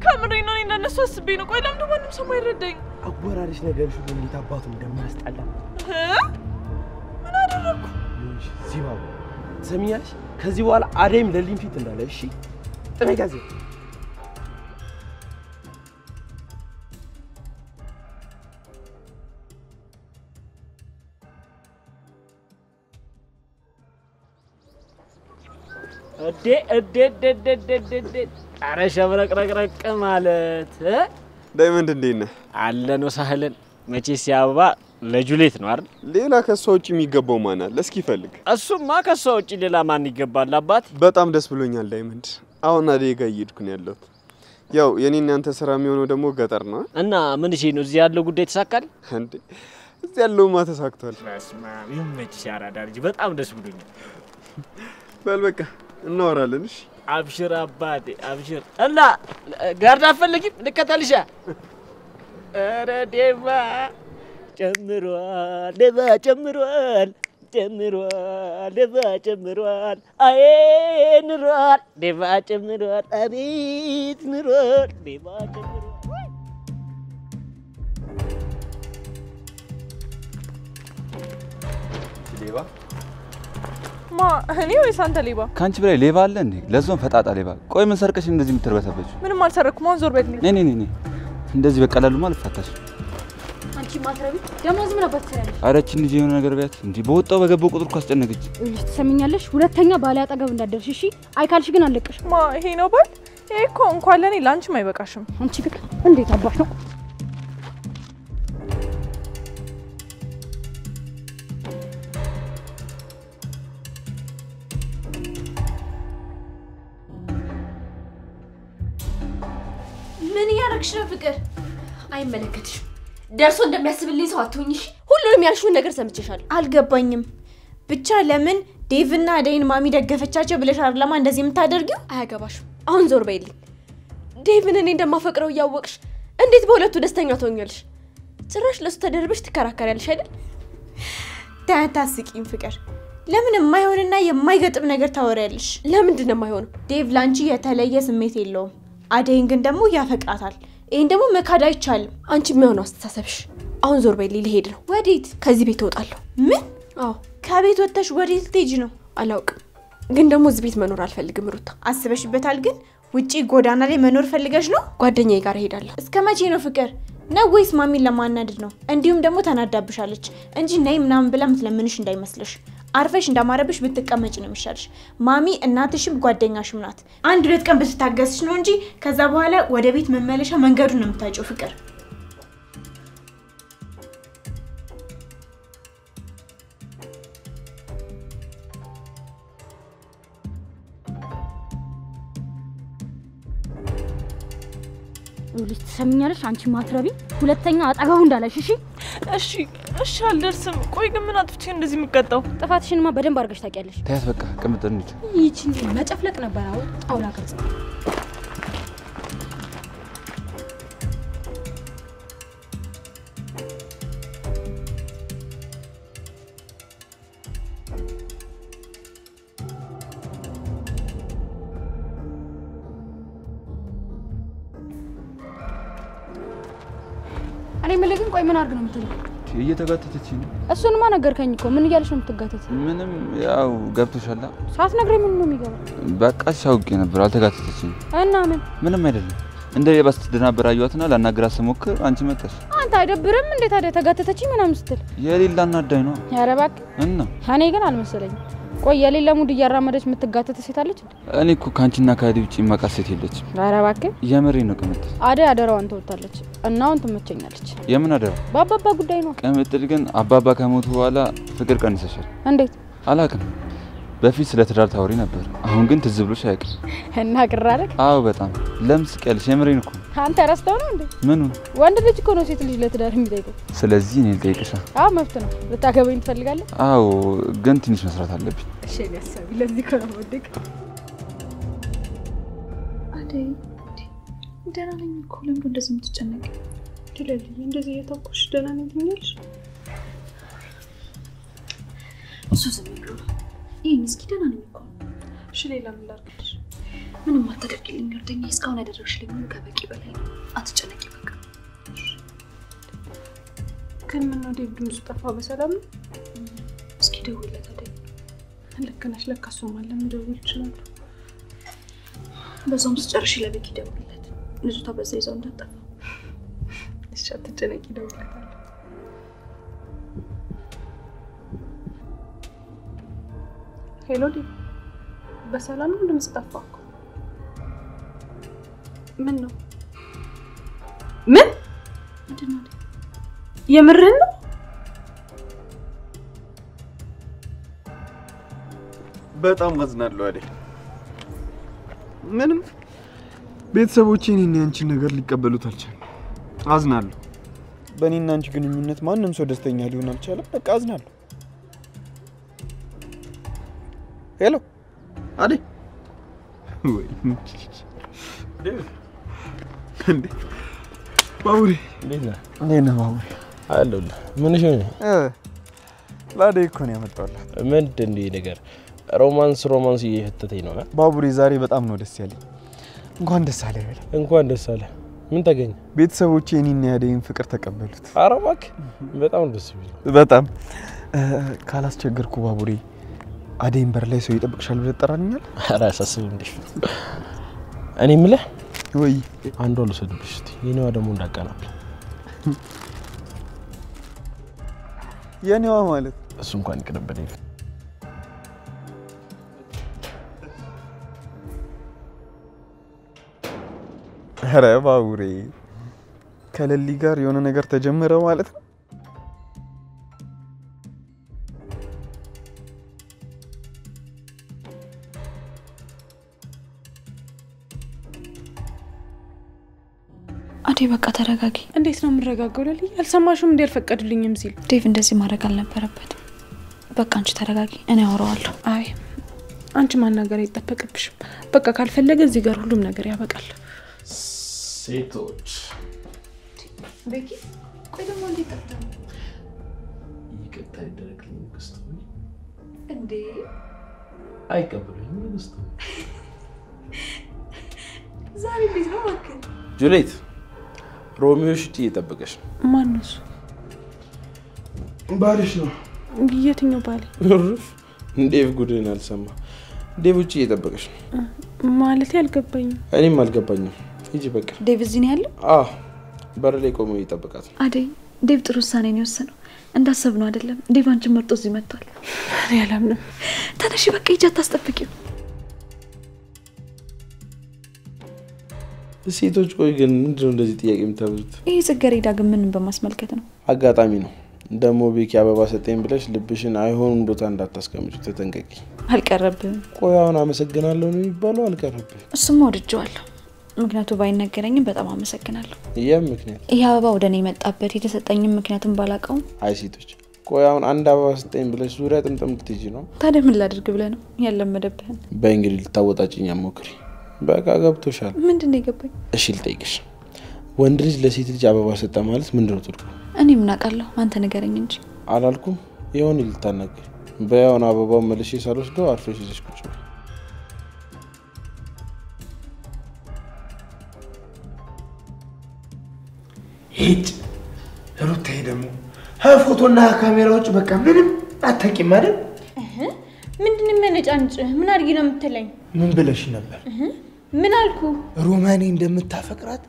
S4: ከምሬ ነው። እኔ ለነሱ አስቤ ነው። ቆይ ለምን ማንም ሰው አይረዳኝ?
S3: አወራሪሽ ነገርሽ ሁሉ እንዴት አባቱ እንደማያስጠላ።
S4: ምን አደረኩ?
S3: ሲባቡ ሰሚያለሽ? ከዚህ በኋላ አዴም ለሊም ፊት እንዳለ እሺ? ጥበጋዜ
S13: ኧረ ሸብረቅረቅረቅ ማለት
S5: ዳይመንድ እንዴት ነህ?
S13: አለን ወሳህለን። መቼስ አበባ ለጁሌት ነው አይደል?
S5: ሌላ ከሷ ውጪ የሚገባው ማን አለ? እስኪ ፈልግ።
S13: እሱማ ከሷ ውጪ ሌላ ማን ይገባል አባት?
S5: በጣም ደስ ብሎኛል ዳይመንድ። አሁን አዴ ጋር እየሄድኩ ነው ያለሁት። ያው የኔና አንተ ስራ የሚሆነው ደግሞ ገጠር ነው
S13: እና ምን እሺ ነው እዚህ ያለው ጉዳይ ተሳካል
S5: እንዴ? እዚህ ያለውማ ተሳክቷል።
S13: በስመ አብ ይመችሽ አራዳ ልጅ፣ በጣም ደስ ብሎኛል።
S5: በል በቃ እናወራለን። እሺ
S13: አብሽር አባቴ አብሽር። እና ጋርዳ አትፈልጊም? ልከተልሻ? ኧረ ዴባ ጨምሯል፣ ዴባ ጨምሯል፣ ጨምሯል፣ ዴባ ጨምሯል፣ አዬ ኑሯል፣ ዴባ ጨምሯል፣ አቤት ኑሯል፣ ዴባ ጨምሯል።
S8: ሌባ
S4: ማ እኔ ወይስ አንተ ሌባ?
S8: ካንቺ በላይ ሌባ አለ እንዴ? ለዞን ፈጣጣ ሌባ። ቆይ ምን ሰርቀሽ እንደዚህ የምትርበተበች?
S4: ምንም አልሰረኩም። አሁን ዞር በል።
S8: ነኝ እንደዚህ በቀላሉ ማለት ፈታሽ።
S1: አንቺ ማትረቢ ደሞዝ ምን አባት ትሰራለሽ?
S8: ኧረ እቺ ልጅ የሆነ ነገር ቢያት እንዴ በወጣው በገባው ቁጥር እኮ አስጨነቀች።
S1: ልጅ ትሰሚኛለሽ? ሁለተኛ ባለ አጠገብ እንዳደርሽ እሺ? አይካልሽ ግን አለቅሽ።
S4: ማ ይሄ ነው ባል? ይሄ እኮ እንኳን ለኔ ላንቺም አይበቃሽም።
S1: አንቺ ግን እንዴት አባሽ ነው?
S14: ምን ያረክሽ ነው ፍቅር? አይመለከትሽም። ደርሶ እንደሚያስብልኝ ሰው አትሆኝሽ። ሁሉንም ያልሽውን ነገር ሰምቼሻለሁ።
S7: አልገባኝም። ብቻ ለምን ዴቭና አደይን ማሚ ደገፈቻቸው ብለሽ አይደለማ እንደዚህ የምታደርጊው?
S14: አያገባሽም። አሁን ዞር በይልኝ። ዴቭን እኔ እንደማፈቅረው እያወቅሽ እንዴት በሁለቱ ደስተኛ ትሆኛለሽ? ጭራሽ ለሱ ተደርበሽ ትከራከሪያለሽ አይደል?
S7: ታታስቂኝ ፍቅር። ለምን የማይሆንና የማይገጥም ነገር ታወሪያለሽ?
S14: ለምንድን ነው የማይሆነው?
S7: ዴቭ ላንቺ የተለየ ስሜት የለውም። አደይን ግን ደግሞ ያፈቅራታል። ይሄን ደግሞ መካድ አይቻልም።
S14: አንቺ የሚሆነው አስተሳሰብሽ። አሁን ዞር በይልኝ፣ ልሄድ ነው።
S7: ወዴት?
S14: ከዚህ ቤት እወጣለሁ።
S7: ምን?
S14: አዎ
S7: ከቤት ወጥተሽ ወዴት ልትሄጂ ነው?
S14: አላውቅም፣ ግን ደግሞ እዚህ ቤት መኖር አልፈልግም። ሩታ
S7: አስበሽበታል? ግን ውጪ ጎዳና ላይ መኖር ፈልገሽ ነው?
S14: ጓደኛዬ ጋር እሄዳለሁ።
S7: እስከ መቼ ነው ፍቅር? ነው ወይስ ማሚን ለማናደድ ነው? እንዲሁም ደግሞ ተናዳብሻለች እንጂ ነይ ምናምን ብላ ምትለምንሽ እንዳይመስልሽ። አርፈሽ እንዳማረብሽ ብትቀመጪ ነው የሚሻልሽ። ማሚ እናትሽም ጓደኛሽም ናት። አንድ ሁለት ቀን ብትታገስሽ ነው እንጂ ከዛ በኋላ ወደ ቤት መመለሻ መንገዱን ነው የምታጭው ፍቅር።
S1: ልጅ ትሰሚኛለሽ? አንቺ ማትረቢ ሁለተኛ አጠገቡ እንዳለሽ እሺ?
S4: እሺ አልደርስም። ቆይ ግን ምን አጥፍቼ እንደዚህ የሚቀጣው?
S1: ጥፋትሽንማ በደንብ አድርገሽ ታውቂያለሽ።
S8: ታያት በቃ ቅምጥል ነች።
S1: ይቺን መጨፍለቅ ነበር። አዎ ጣውላ ቅርጽ እኔ ምልግን ቆይ ምን አድርግ ነው የምትለው?
S8: እየተጋተተች ነው።
S1: እሱንማ ነገርከኝ እኮ። ምን እያለሽ ነው የምትጋተት?
S8: ምንም ያው ገብቶሻል።
S1: ሳትነግረኝ ምን ነው የሚገባው?
S8: በቃ ሻውቄ ነበር አልተጋተተችኝ።
S1: እና ምንም
S8: አይደለም። እንደ ሌባ ስትደናበር አየኋትና ላናግራት ስሞክር አንቺ መጣሽ።
S1: አንተ አይደብርም እንዴ ታዲያ ተጋተተችኝ ምናምን ስትል?
S8: የሌላ እናዳኝ ነው።
S1: ኧረ እባክህ እና እኔ ግን አልመሰለኝም። ቆይ የሌላ ሙድ እያራመደች የምትጋተት ሴት አለች?
S8: እኔ እኮ ካንቺና ካዲ ውጪ ማቃት ሴት የለችም።
S1: ኧረ እባክህ
S8: የምሬ ነው ቅምጥል።
S1: አደይ አደራዋን ተወጣለች እና አሁን ትመቸኛለች።
S8: የምን አደራ?
S1: በአባባ ጉዳይ ነው።
S8: ቅምጥል ግን አባባ ከሞቱ በኋላ ፍቅር ቀንሰሻል።
S1: እንዴት?
S8: አላውቅም። በፊት ስለ ትዳር ታወሪ ነበር፣ አሁን ግን ትዝ ብሎሽ አያውቅም።
S1: እና ቅር አለክ?
S8: አዎ በጣም ለምስቅ ያለሽ። የምሬን እኮ
S1: አንተ ረስተው ነው እንዴ?
S8: ምኑ?
S1: ወንድ ልጅ እኮ ነው ሴት ልጅ ለትዳር የሚጠይቀው።
S8: ስለዚህ እኔ ልጠይቅሽ።
S1: አዎ መብት ነው። ልታገበኝ ትፈልጋለህ?
S8: አዎ ግን ትንሽ መስራት አለብኝ።
S1: እሺ ያሳቢ ለዚህ እኮ ነው ወደቅ።
S2: አደይ ደህና ነኝ እኮ ለምን እንደዚህ የምትጨነቂ?
S6: ትለልኝ እንደዚህ እየተኩሽ ደህና ነኝ ትኛለሽ?
S2: እሱ ዝም ብሎ ይሄን እስኪ ደህና ነኝ እኮ።
S6: እሺ ሌላ ምን ላድርግልሽ?
S2: ምንም አታደርጊልኝ እርደኛ እስካሁን ያደረግሽልኝ ምን ከበቂ በላይ ነው። አትጨነቂ በቃ።
S6: ግን ምን ነው ዴቭ ድምፁ ጠፋ በሰላም ነው?
S2: እስኪ ደውይለት አደይ።
S6: ልክ ነሽ ለካ እሱም አለ መደወል ይችላል።
S2: በዛውም ስጨርሽ ለቤኪ ደውይለት። ልጅቷ በዛ ይዘው እንዳጠፋ።
S6: እሺ አትጨነቂ ደውይለታለሁ። ሄሎ ዴቭ በሰላም ነው? ድምፅ ጠፋ እኮ። ምን ነው? ምን?
S2: ምንድን ነው?
S6: የምርህን ነው?
S5: በጣም አዝናለሁ አደይ። ምንም ቤተሰቦቼ እኔና አንቺን ነገር ሊቀበሉት አልቻሉም። አዝናለሁ። በእኔና አንቺ ግንኙነት ማንም ሰው ደስተኛ ሊሆን አልቻለም። በቃ አዝናለሁ። ሄሎ አደይ። ወይ እንዴ ባቡሬ
S3: እንዴት ነህ?
S5: እንዴት ነህ ባቡሬ?
S3: አለሁልህ። ምን ሆነ?
S5: ለአደይ እኮ ነው ያመጣሁላት።
S3: ምንድን ነው ነገር? ሮማንስ እየፈተተኝ ነው።
S5: ባቡሬ ዛሬ በጣም ነው ደስ ያለኝ። እንኳን ደስ አለህ በል።
S3: እንኳን ደስ አለህ። ምን ተገኘ?
S5: ቤተሰቦቼ እኔና ያደይን ፍቅር ተቀበሉት።
S3: ኧረ እባክህ በጣም ደስ ይላል።
S5: በጣም ካላስቸገርኩ ባቡሬ አደይን በር ላይ ሰው ይጠብቅሻል ብለህ ትጠራኛለህ?
S3: ኧረ አያሳስብም እንዴ። እኔ የምልህ
S5: ወይ
S3: አንዷ ልውሰድብሽ እስቲ። የኔዋ ደግሞ እንዳቀናብኝ።
S5: የኔዋ ማለት
S3: እሱ እንኳን ይቅርብኝ።
S5: ኧረ ባቡሬ ከለሊ ጋር የሆነ ነገር ተጀመረ ማለት ነው?
S2: አደይ በቃ ተረጋጊ።
S6: እንዴት ነው የምረጋጋው? ለሊ አልሰማሽም እንዴ? አልፈቀድልኝም ሲል
S2: ዴቭ እንደዚህ ማድረግ አልነበረበትም። በቃ አንቺ ተረጋጊ፣ እኔ አወራዋለሁ።
S6: አይ አንቺ ማናገር አይጠበቅብሽም። በቃ ካልፈለገ እዚህ ጋር ሁሉም ነገር ያበቃል።
S3: ሴቶች
S2: ቤኪ ቆይ ደግሞ እንዴት ጠፍተህ ነው?
S3: ይቅርታ ይደረግልኝ ንግስት ሆይ።
S2: እንዴ
S3: አይቀበሉኝ ንግስት ሆይ።
S2: ዛሬ እንዴት ነው እባክህ?
S3: ጁሊየት ሮሚዮ ሽቲ እየጠበቀሽ ነው።
S6: ማን ነው እሱ?
S3: ባልሽ ነው።
S6: የትኛው ባል?
S3: ዴቭ ጉድን አልሰማ። ዴቭ ውጪ እየጠበቀሽ ነው
S6: ማለት አልገባኝም።
S3: እኔም አልገባኝም። ሂጂ በቃ።
S2: ዴቭ እዚህ ነው ያለው?
S3: አዎ በር ላይ ቆሞ እየጠበቃት።
S2: አደይ ዴቭ ጥሩ ውሳኔ ነው የወሰነው። እንዳሰብነው አይደለም። ዴቭ አንቺን መርጦ እዚህ መጥቷል።
S6: እኔ አላምንም።
S2: ተነሺ በቃ ሂጂ፣ አታስጠብቂው።
S3: ሴቶች ቆይ ግን ምንድነው እንደዚህ ጥያቄ የምታበዙት?
S2: ይሄ ጽጌረዳ ግን ምንን በማስመልከት ነው?
S3: አጋጣሚ ነው። ደሞ ቤኪ አበባ ሰጠኝ ብለሽ ልብሽን አይሆን ቦታ እንዳታስቀምጪ ተጠንቀቂ።
S2: አልቀረብም።
S3: ቆይ አሁን አመሰግናለሁ ነው የሚባለው? አልቀረብም።
S2: እሱማ ወድጄዋለሁ። ምክንያቱ ባይነገረኝም በጣም አመሰግናለሁ።
S3: ይሄም ምክንያት
S2: ይሄ አበባ ወደኔ መጣበት የተሰጠኝም ምክንያቱም ባላቀው።
S3: አይ ሴቶች ቆይ አሁን አንድ አበባ ሰጠኝ ብለሽ ዙሪያ ጥምጥም ትይጂ ነው?
S2: ታዲያ ምን ላድርግ ብለህ ነው? ያለመደብህን
S3: በእንግዲህ ልታወጣጭኝ ሞክሪ። በቃ ገብቶሻል።
S2: ምንድነው የገባኝ?
S3: እሺ ልጠይቅሽ። ወንድ ልጅ ለሴት ልጅ አበባ ሰጠ ማለት ምንድነው ትርጉሙ?
S2: እኔ ምን አውቃለሁ? አንተ ንገረኝ እንጂ።
S3: አላልኩም? ይሁን ልታናገር። በያውን አበባው መልሼ ሳልወስደው አርፈሽ ይዘሽ ቁጭ በይ።
S12: ሂድ ሩታዬ። ደግሞ ፎቶና ካሜራዎች በቃ ምንም አታውቂም አይደል?
S7: ምንድን የሚያነጫንጭ? ምን አድርጊ ነው የምትለኝ?
S12: ምን ብለሽ ነበር?
S7: ምን አልኩ?
S12: ሮማኔ እንደምታፈቅራት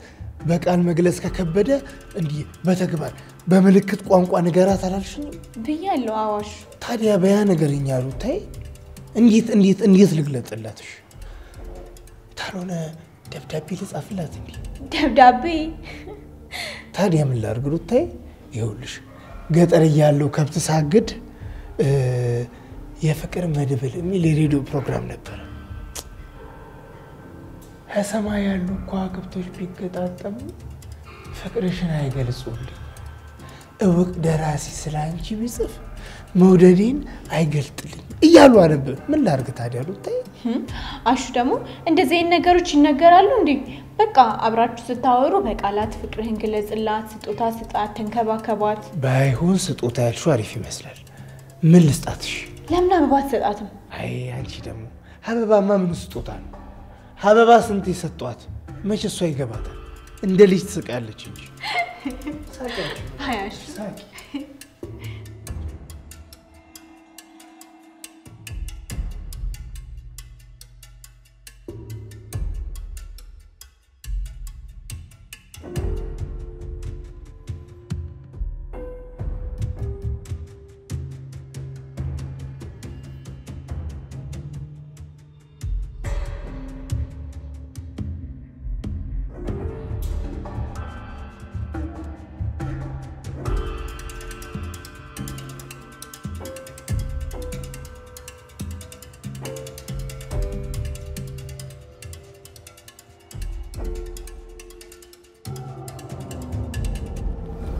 S12: በቃል መግለጽ ከከበደ እንዲህ በተግባር በምልክት ቋንቋ ንገራት አላልሽኝም?
S7: ብያለሁ። አዋሽ
S12: ታዲያ በያ ነገርኛ ሩታዬ። እንዴት ልግለጽላትሽ? ታልሆነ ደብዳቤ ልጻፍላት እንዴ?
S7: ደብዳቤ?
S12: ታዲያ ምን ላድርግ ሩታዬ? ይኸውልሽ ገጠር እያለሁ ከብት ሳግድ የፍቅር መድብል የሚል የሬዲዮ ፕሮግራም ነበር። ከሰማይ ያሉ ከዋክብቶች ቢገጣጠሙ ፍቅርሽን አይገልጹልኝ። እውቅ ደራሲ ስላንቺ ቢጽፍ መውደዴን አይገልጥልኝ እያሉ አነብብ። ምን ላርግ ታዲያ ሉታይ?
S7: አሹ ደግሞ እንደዚህ አይነት ነገሮች ይነገራሉ እንዴ? በቃ አብራችሁ ስታወሩ በቃላት ፍቅርህን ግለጽላት፣ ስጦታ ስጣት፣ ተንከባከባት።
S12: ባይሆን ስጦታ ያልሽው አሪፍ ይመስላል። ምን ልስጣትሽ?
S7: ለምን አበባ አትሰጣትም?
S12: አይ አንቺ ደግሞ አበባማ ምን ስጦታ ነው? አበባ ስንት ይሰጧት? መቼ እሷ ይገባታል? እንደ ልጅ ትስቃለች እንጂ።
S7: አይ አሹ
S12: ሳቂ።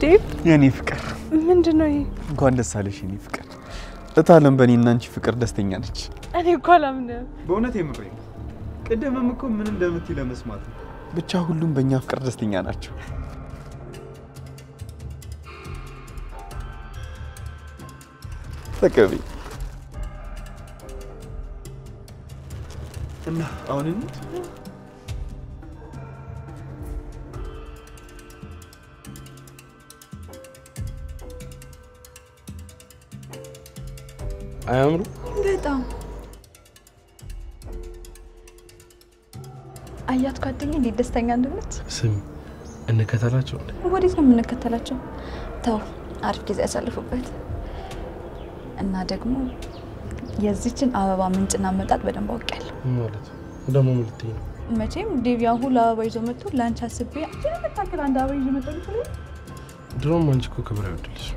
S5: ዴቭ የኔ ፍቅር
S4: ምንድነው ይሄ?
S5: እንኳን ደስ አለሽ የኔ ፍቅር። እታለም በእኔና አንቺ ፍቅር ደስተኛ ነች።
S4: እኔ እኮ አላምንም።
S5: በእውነት የምሬን ነው። ቅድምም እኮ ምን እንደምትይ ለመስማት ነው። ብቻ ሁሉም በእኛ ፍቅር ደስተኛ ናቸው። ተቀቢ እና አሁን እንት
S3: አያምሩ?
S2: በጣም አያት ጓደኛ እንዴት ደስተኛ እንደሆነች።
S3: ስም እንከተላቸው።
S2: ወዴት ነው የምንከተላቸው? ተው አሪፍ ጊዜ ያሳልፉበት። እና ደግሞ የዚችን አበባ ምንጭና መጣጥ በደንብ አውቃለሁ።
S3: ማለት ደግሞ ምን ልትይ ነው?
S2: መቼም ዴቪያ ሁሉ አበባ ይዞ መጥቶ ላንቺ አስቤ ስለመታከል አንድ አበባ ይዞ መጥቶ ይችላል።
S3: ድሮም አንቺ እኮ ክብር አይወድልሽ።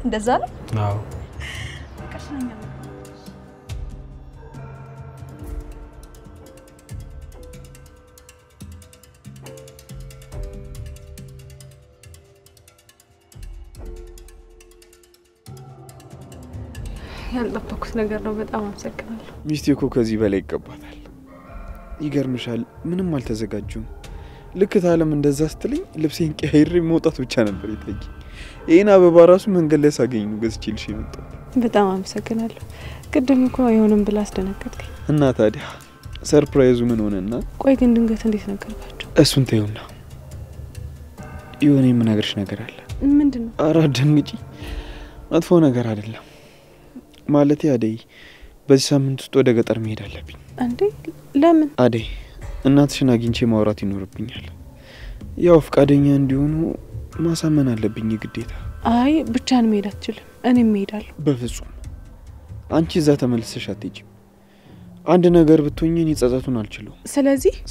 S2: እንደዛ ነው?
S3: አዎ
S2: ቀሽነኛ
S4: ያልጠበኩት ነገር ነው። በጣም አመሰግናለሁ።
S5: ሚስቴ እኮ ከዚህ በላይ ይገባታል። ይገርምሻል፣ ምንም አልተዘጋጁም። ልክ ታለም እንደዛ ስትለኝ ልብሴን ቀያይሬ መውጣት ብቻ ነበር የታየኝ። ይሄን አበባ ራሱ መንገድ ላይ ሳገኝ ነው ገዝቼልሽ የመጣው።
S4: በጣም አመሰግናለሁ። ቅድም እኮ አይሆንም ብላ አስደነገጥከኝ።
S5: እና ታዲያ ሰርፕራይዙ ምን ሆነና?
S4: ቆይ ግን ድንገት እንዴት ነገርካቸው?
S5: እሱን ተይውና የሆነ የምነግርሽ ነገር አለ።
S4: ምንድነው?
S5: ኧረ አትደንግጪ። መጥፎ ነገር አይደለም። ማለቴ አደይ በዚህ ሳምንት ውስጥ ወደ ገጠር መሄድ አለብኝ።
S4: እንዴ ለምን?
S5: አደይ እናትሽን አግኝቼ ማውራት ይኖርብኛል። ያው ፍቃደኛ እንዲሆኑ ማሳመን አለብኝ ግዴታ።
S4: አይ ብቻን መሄድ አትችልም። እኔም እሄዳለሁ።
S5: በፍጹም አንቺ እዛ ተመልሰሽ አትሄጂም። አንድ ነገር ብትሆኚ እኔ ጸጸቱን አልችለው።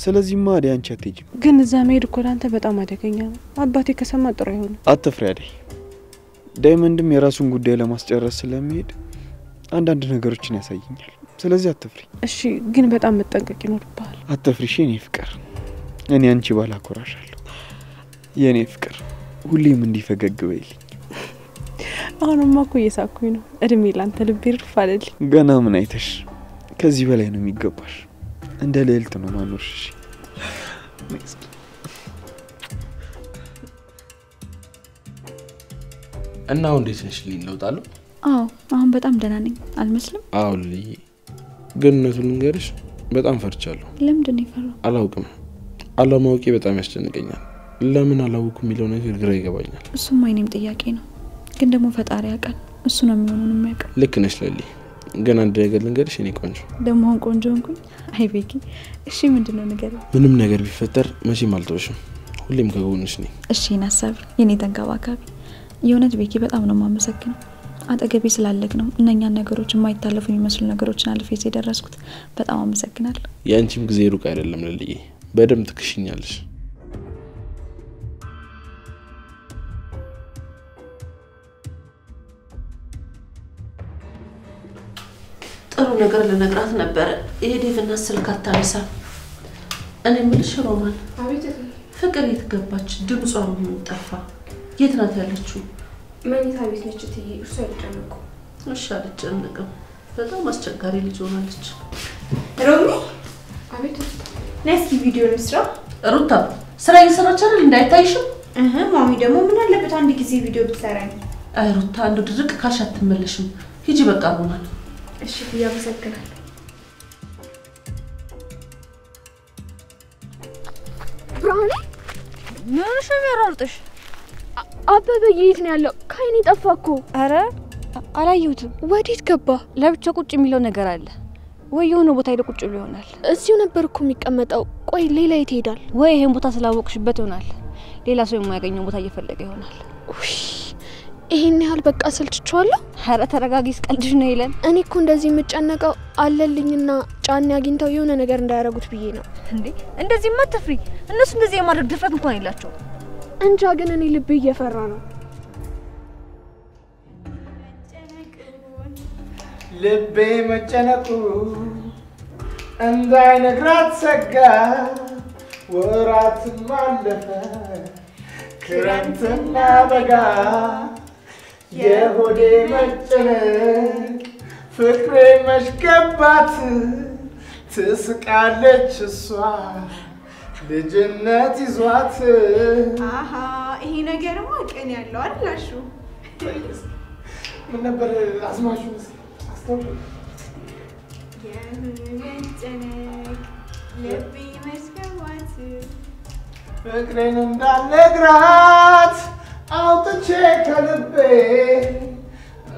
S5: ስለዚህማ አደይ አንቺ አትሄጂም።
S4: ግን እዛ መሄድ እኮ ላንተ በጣም አደገኛ ነው። አባቴ ከሰማ ጥሩ አይሆንም።
S5: አትፍሪ አደይ። ዳይመንድም የራሱን ጉዳይ ለማስጨረስ ስለሚሄድ አንዳንድ ነገሮችን ያሳየኛል። ስለዚህ አትፍሪ።
S4: እሺ፣ ግን በጣም መጠንቀቅ ይኖርብሃል።
S5: አትፍሪ እሺ የኔ ፍቅር። እኔ አንቺ ባላኮራሻለሁ የኔ ፍቅር። ሁሌም እንዲፈገግ በይልኝ።
S4: አሁንማ እኮ እየሳኩኝ ነው። እድሜ ላንተ ልብ ይርፍ አለልኝ።
S5: ገና ምን አይተሽ? ከዚህ በላይ ነው የሚገባሽ። እንደ ልዕልት ነው ማኖርሽ።
S3: እና አሁን እንዴት ነሽ? ሊለውጣለሁ?
S2: አዎ አሁን በጣም ደህና ነኝ። አልመስልም?
S3: አዎ ልይ። ግን እውነቱን ልንገርሽ በጣም ፈርቻለሁ።
S2: ለምንድን ነው የፈራው?
S3: አላውቅም። አለማወቄ በጣም ያስጨንቀኛል። ለምን አላወኩም የሚለው ነገር ግራ ይገባኛል።
S2: እሱም የእኔም ጥያቄ ነው። ግን ደግሞ ፈጣሪ ያውቃል። እሱ ነው የሚሆነውን የሚያውቀው።
S3: ልክ ነሽ ለሊ። ግን አንድ ነገር ልንገርሽ የኔ ቆንጆ።
S2: ደግሞ አሁን ቆንጆ ሆንኩኝ? አይ ቤኪ፣ እሺ ምንድነው ንገረኝ።
S3: ምንም ነገር ቢፈጠር መቼም አልተውሽም። ሁሌም ከጎንሽ ነኝ።
S2: እሺ ናሳብ የኔ ተንከባካቢ። የእውነት ቤኪ በጣም ነው የማመሰግነው። አጠገቤ ስላለክ ነው እነኛን ነገሮች የማይታለፉ የሚመስሉ ነገሮችን አልፌ የደረስኩት። በጣም አመሰግናለሁ።
S3: ያንቺም ጊዜ ሩቅ አይደለም ለልዬ። በደም ትክሽኛለሽ።
S6: ጥሩ ነገር ልነግራት ነበር። የዴቭና ስልክ አታነሳም። እኔ የምልሽ ሮማን፣
S9: አቤት።
S6: ፍቅር የት ገባች? ድምጿ ምን ጠፋ? የት ናት ያለችው?
S9: መኝታ ቤት ነች እትዬ። እርሷ አይጨነቁ።
S6: እሺ አልጨነቅም። በጣም አስቸጋሪ ልጅ ሆናለች።
S7: ሮሚ፣
S9: አቤት።
S7: ነስኪ ቪዲዮ እንስራ።
S6: ሩታ ስራ እየሰራች አይደል? እንዳይታይሽም።
S7: ማሚ ደግሞ ምን አለበት አንድ ጊዜ ቪዲዮ ብትሰራኝ?
S6: አይ ሩታ፣ አንዱ ድርቅ ካልሽ አትመለሽም። ሂጂ በቃ ሮማን።
S9: እሺ ያመሰግናለሁ።
S14: ብርሃኔ ምን ሆነሽ ነው የሚያራርጥሽ? አበበ የት ነው ያለው? ከአይኔ ጠፋ እኮ።
S2: አረ አላየሁትም።
S14: ወዴት ገባ?
S2: ለብቻ ቁጭ የሚለው ነገር አለ ወይ? የሆነ ቦታ ሄደ ቁጭ ብሎ ይሆናል።
S14: እዚሁ ነበር እኮ የሚቀመጠው። ቆይ ሌላ የት ሄዳል?
S2: ወይ ይሄን ቦታ ስላወቅሽበት ይሆናል። ሌላ ሰው የማያገኘው ቦታ እየፈለገ ይሆናል።
S14: ይሄን ያህል በቃ ሰልችቷለሁ።
S2: ኧረ ተረጋጊ፣ ስቀልድሽ ነው ይለን።
S14: እኔ እኮ እንደዚህ የምጨነቀው አለልኝና ጫኔ አግኝተው የሆነ ነገር እንዳያረጉት ብዬ ነው።
S2: እንዴ እንደዚህ ማትፍሪ። እነሱ እንደዚህ የማድረግ ድፍረት እንኳን የላቸው።
S14: እንጃ ግን እኔ ልቤ እየፈራ ነው።
S12: ልቤ መጨነቁ እንዳይነግራት ሰጋ። ወራትም አለፈ ክረምትና በጋ። የሆዴ መጨነቅ ፍቅሬ መሽገባት። ትስቃለች እሷ ልጅነት ይዟት።
S7: አሃ ይሄ ነገርማ ቀን ያለው አይደላሹ?
S12: ምን ነበር አዝማሹ? አስተውል።
S7: የመጨነቅ ልቤ መሽገባት።
S12: ፍቅሬን እንዳልነግራት አውጥቼ ከልቤ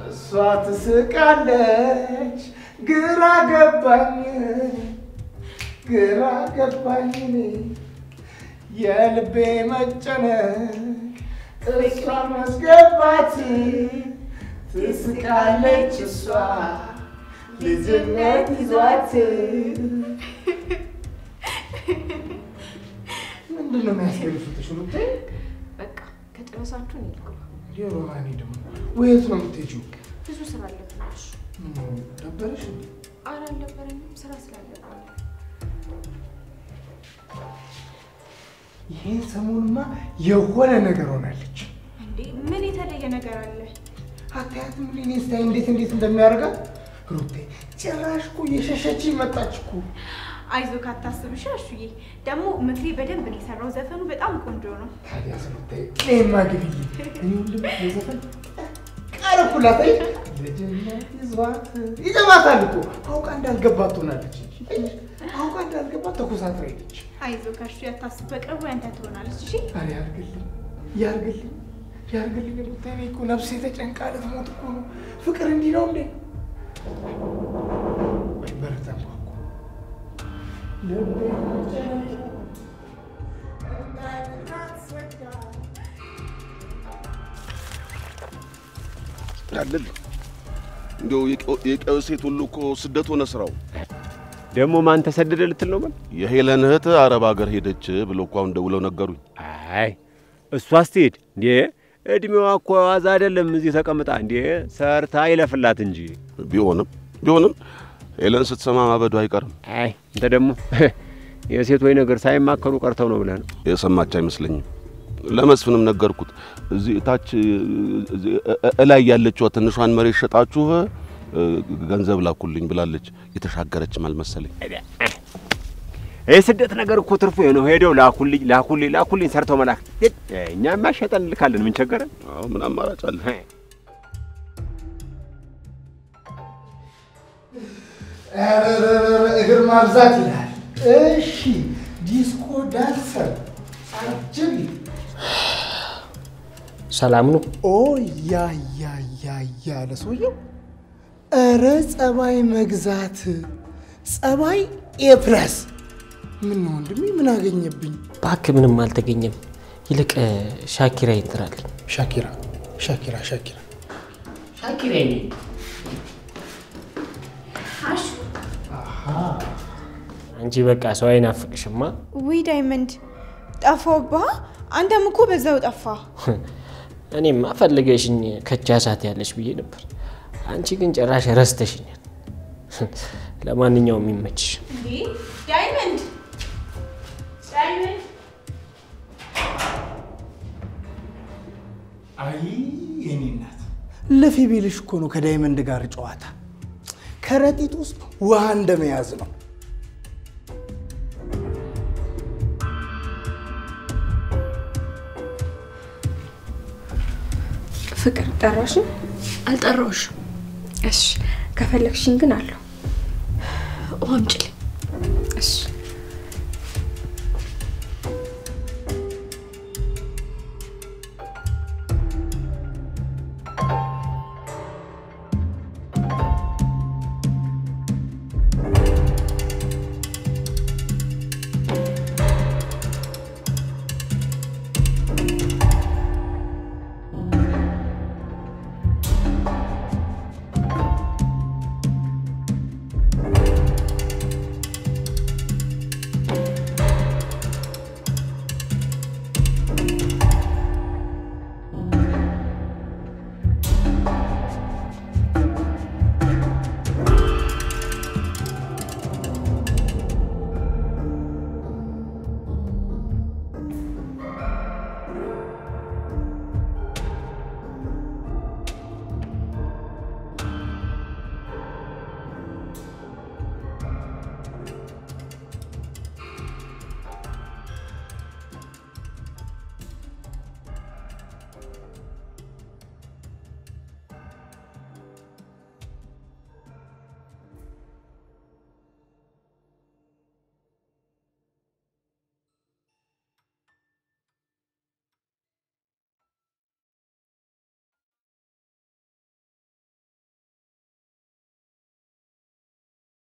S12: እሷ ትስቃለች። ግራ ገባኝ የልቤ መጨነቅ እሷ መስገባት። ትስቃለች እሷ ልጅነት ይዟት። ምንድን ነው የሚያስገርፍትሽ? ሩቴ
S9: በቃ ከጨረሳችሁ ነው ይልኩ።
S12: የሮማኔ ደግሞ ወየት ነው የምትሄጂው?
S9: ብዙ ስራ አለብሽ።
S12: ምን ነበርሽ?
S9: ኧረ አልነበረኝም፣ ስራ ስላለብኝ።
S12: ይሄን ሰሞኑንማ የሆነ ነገር ሆናለች።
S7: እንዴ ምን የተለየ ነገር አለ?
S12: አታያትም? እኔ ስታይ እንዴት እንደሚያደርጋት ሩቴ። ጭራሽ እኮ የሸሸችኝ መጣች እኮ።
S7: አይዞህ ካታስብሽ አሹዬ። ደግሞ ምክሬ በደንብ ነው የሰራው። ዘፈኑ በጣም ቆንጆ ነው።
S12: ታዲያ ሩቴ እኔማ ግቢልኝ። እኔ ሁሉም የዘፈን ቀረኩላት። ልጅነት ይዘባታል እኮ። አውቃ እንዳልገባት ትሆናለች። አውቃ እንዳልገባት ተኮሳትራ ሄደች።
S7: አይዞህ ካሹ ያታስብ፣ በቅርቡ ያንተ ትሆናለች። እሺ
S12: አሬ ያርግልኝ ሩቴ። እኔ እኮ ነፍሴ ተጨንቃ ልትሞት እኮ ነው። ፍቅር እንዲህ ነው እንዴ? ወይ በረታ
S15: አይደል? እንደው የቀው ሴት ሁሉ እኮ ስደት ሆነ ስራው።
S11: ደግሞ ማን ተሰደደ ልትል ነው? ማለት
S15: የሄለን እህት አረብ ሀገር ሄደች ብለው እኮ አሁን ደውለው ነገሩኝ።
S11: አይ እሷስ ትሄድ እንዴ? እድሜዋ እኮ ዋዛ አይደለም እዚህ ተቀምጣ እንዴ፣ ሰርታ ይለፍላት እንጂ።
S15: ቢሆንም ሄለን ስትሰማ ማበዱ አይቀርም።
S11: አይ እንተ ደግሞ የሴት ወይ ነገር ሳይማከሩ ቀርተው ነው ብለህ ነው?
S15: የሰማች አይመስለኝም። ለመስፍንም ነገርኩት። እዚህ ታች እላይ ያለችው ትንሿን መሬት ሸጣችሁ ገንዘብ ላኩልኝ ብላለች። የተሻገረችም አልመሰለኝ።
S11: ስደት ነገር እኮ ትርፉ ነው። ሄደው ላኩልኝ ሰርተው መላክ። እኛማ ሸጠን ልካለን። ምን ቸገረ?
S15: አዎ ምን አማራጭ አለ?
S12: እግር ማብዛት ይላል። እሺ ዲስኮ ዳንሰር አጅብ
S3: ሰላም ነው?
S12: ኦ ያ ለሰውየው ኧረ ጸባይ መግዛት ጸባይ ኤፕላስ። ምን ነው ወንድሜ? ምን አገኘብኝ?
S3: እባክህ ምንም አልተገኘም። ይልቅ ሻኪራ ይጥራልኝ።
S12: ሻኪራ ይኔ
S3: አንቺ በቃ ሰው አይናፍቅሽማ።
S7: ውይ ዳይመንድ ጠፋውባ። አንተም እኮ በዛው ጠፋ።
S3: እኔማ ፈልገሽኝ ከቻሳት ያለሽ ብዬ ነበር። አንቺ ግን ጭራሽ ረስተሽኛል። ለማንኛውም ይመችሽ።
S7: እንዴ ዳይመንድ
S12: አይ የኔ እናት ለፊ ቢልሽ እኮ ነው ከዳይመንድ ጋር ጨዋታ ከረጢት ውስጥ ውሃ እንደመያዝ ነው።
S9: ፍቅር ጠራሽ?
S14: አልጠራሁሽ።
S9: እሺ ከፈለግሽኝ ግን አለው።
S14: ውሃ አምጪልኝ።
S9: እሺ